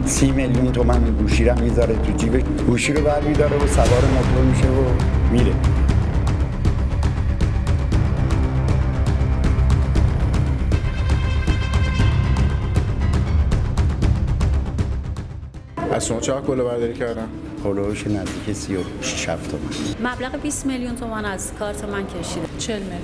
30 میلیون تومان گوشی رو میذاره تو جیبش، گوشی رو برمیداره و سوار موتور میشه و میره. از شما چقدر کلاهبرداری کردن؟ هلوش نزدیک 36 تومان. مبلغ 20 میلیون تومان از کارت من کشیده. 40 میلیون.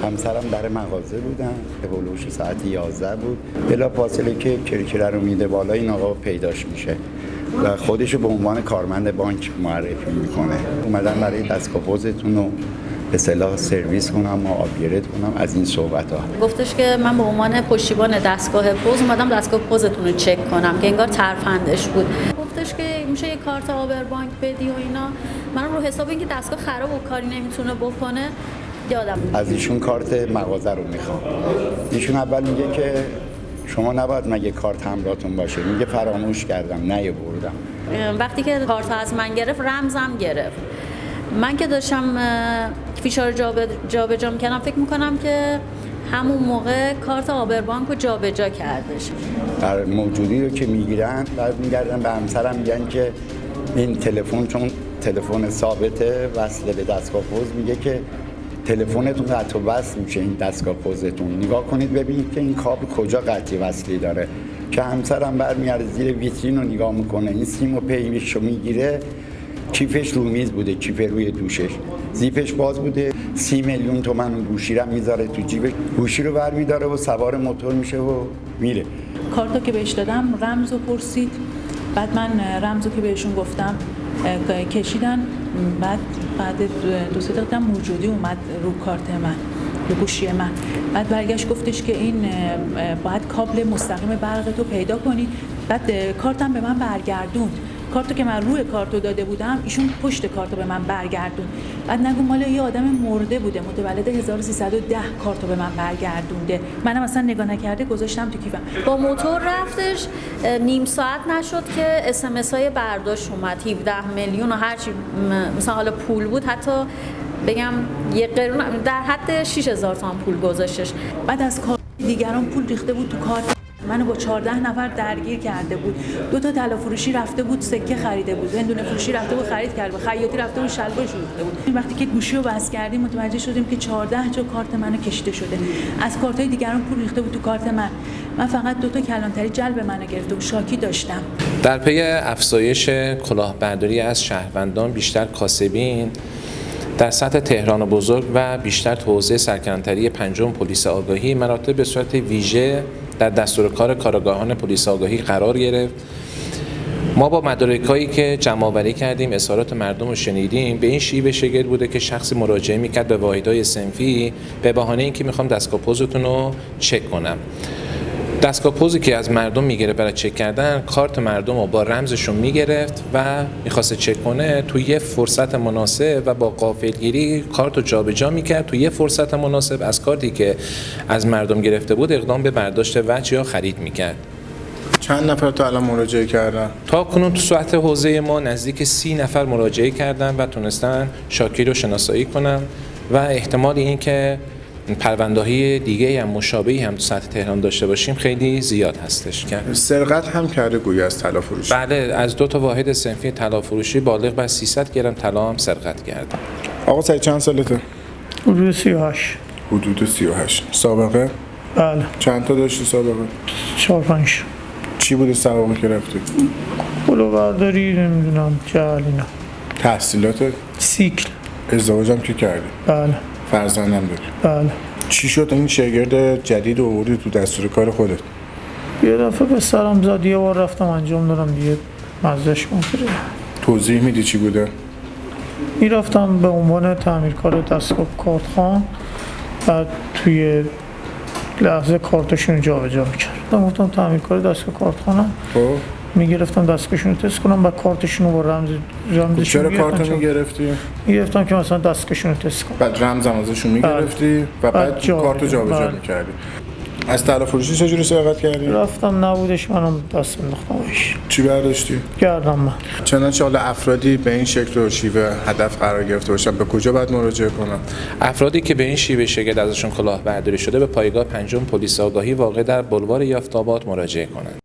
همسرم در مغازه بودن، هلوش ساعت 11 بود. بلا فاصله که کرکره رو میده بالا، این آقا پیداش میشه و خودشو به عنوان کارمند بانک معرفی میکنه. اومدن برای دستگاه پوزتون رو به اصطلاح سرویس کنم و آپگرید کنم از این صحبت ها. گفتش که من به عنوان پشتیبان دستگاه پوز اومدم دستگاه پوزتون رو چک کنم که انگار ترفندش بود. گفتش که میشه یه کارت آبر بانک بدی و اینا. من رو حساب اینکه دستگاه خراب و کاری نمیتونه بکنه یادم از ایشون کارت مغازه رو میخوام. ایشون اول میگه که شما نباید مگه کارت همراهتون باشه، میگه فراموش کردم نیاوردم. وقتی که کارت از من گرفت رمزم گرفت. من که داشتم فیشار جابجا می‌کردم فکر می‌کنم که همون موقع کارت آبربانک رو جابجا کردش. در موجودی رو که میگیرن بعد میگردن به همسرم میگن که این تلفن چون تلفن ثابته وصل به دستگاه پوز، میگه که تلفنتون قطع و وصل میشه این دستگاه پوزتون، نگاه کنید ببینید که این کابل کجا قطعی وصلی داره. که همسرم برمیاره زیر ویترین رو نگاه میکنه، این سیم و پیمش رو میگیره، کیفش رو میز بوده، کیف روی دوشش، زیپش باز بوده. 30 میلیون تومان گوشی رو میذاره تو جیبش، گوشی رو برمیداره و سوار موتور میشه و میره. کارتو که بهش دادم رمزو پرسید، بعد من رمزو که بهشون گفتم کشیدن، بعد دو سه دقیقه موجودی اومد رو کارت من، رو گوشی من. بعد برگشت گفتش که این باید کابل مستقیم برق تو پیدا کنی. بعد کارتم به من برگردوند، کارتو که من روی کارتو داده بودم ایشون پشت کارتو به من برگردون. بعد نگو مال یه آدم مرده بوده، متولد 1310 کارتو به من برگردونده. منم اصلا نگاه نکرده گذاشتم تو کیفم. با موتور رفتش، نیم ساعت نشد که اس های برداشت اومد 17 میلیون و هرچی مثلا حالا پول بود، حتی بگم یه قرون در حد 6000 تومان پول گذاشتش. بعد از کار دیگران پول ریخته بود تو کارت منو با 14 نفر درگیر کرده بود. 2 تا طلا فروشی رفته بود سکه خریده بود، هندونه فروشی رفته بود خرید کرده بود، خیاطی رفته بود شلوار شوخته بود. وقتی که گوشی رو بس کردیم متوجه شدیم که 14 تا کارت منو کشیده شده. از کارتای دیگران پول ریخته بود تو کارت من فقط 2 تا کلانتری جلب منو گرفته و شاکی داشتم. در پی افزایش کلاهبرداری از شهروندان بیشتر کاسبین در سطح تهران بزرگ و بیشتر حوزه سرکلانتری پنجم پلیس آگاهی مراتب به صورت ویژه در دستور کار کارآگاهان پلیس آگاهی قرار گرفت. ما با مدارکایی که جمع‌آوری کردیم، اظهارات مردم رو شنیدیم، به این شیوه شگفت بوده که شخصی مراجعه میکرد به واحدهای صنفی به بهانه اینکه میخوام دستگاه پوزتون رو چک کنم. دستگاه پوزی که از مردم میگیره برای چک کردن، کارت مردم رو با رمزشون میگرفت و میخواست چک کنه، تو یه فرصت مناسب و با غافلگیری کارت رو جابجا میکرد، تو یه فرصت مناسب از کارتی که از مردم گرفته بود اقدام به برداشت وجه یا خرید میکرد. چند نفر تا الان مراجعه کردن؟ تا کنون تو سطح حوزه ما نزدیک 30 نفر مراجعه کردن و تونستن شاکی رو شناسایی کنن و احتمال این که پرونده‌های دیگه هم مشابهی هم تو سطح تهران داشته باشیم خیلی زیاد هستش. سرقت هم کرده گویا از طلا فروشی؟ بله، از 2 تا واحد صنفی طلا فروشی بالغ بر 300 گرم طلا هم سرقت کرده. آقا سعید چند سالته؟ حدود 38. حدود 38. سابقه؟ بله. چند تا داشتی سابقه؟ 4-5. چی بوده سوابقی که رفتی؟ کلاهبرداری، نمیدونم جعل اینا. تحصیلاتت؟ سیکل. ازدواجم که کردی؟ بله. فرزندم داری؟ بله. چی شد این شاگرد جدید رو آوردی تو دستور کار خودت؟ یه دفعه به سرم زد، یه بار رفتم انجام دادم دیگه مزدش مونده. توضیح میدی چی بوده؟ میرفتم به عنوان تعمیرکار دستگاه کارتخوان، بعد توی لحظه کارتشون رو جابجا میکردم. گفتم تعمیرکار دستگاه کارتخوانم، میگرفتم دستگاهشون رو تست کنم و کارتشون رو با رمزشون چرا کارت میگرفتی؟ میگرفتم که مثلا دستگاهشون رو تست کنم. بعد رمزم ازشون میگرفتی و بعد کارت رو جابجا میکردی. از طلا فروشی چجوری سرقت کردی؟ رفتم نبودش، منم دست انداختمش. چی برداشتی؟ گردم من. چنانچه حالا افرادی به این شکل و شیوه هدف قرار گرفته باشن به کجا باید مراجعه کنن؟ افرادی که به این شیوه شگفت ازشون کلاهبرداری شده به پایگاه پنجم پلیس آگاهی واقع در بلوار یافت‌آباد مراجعه کنند.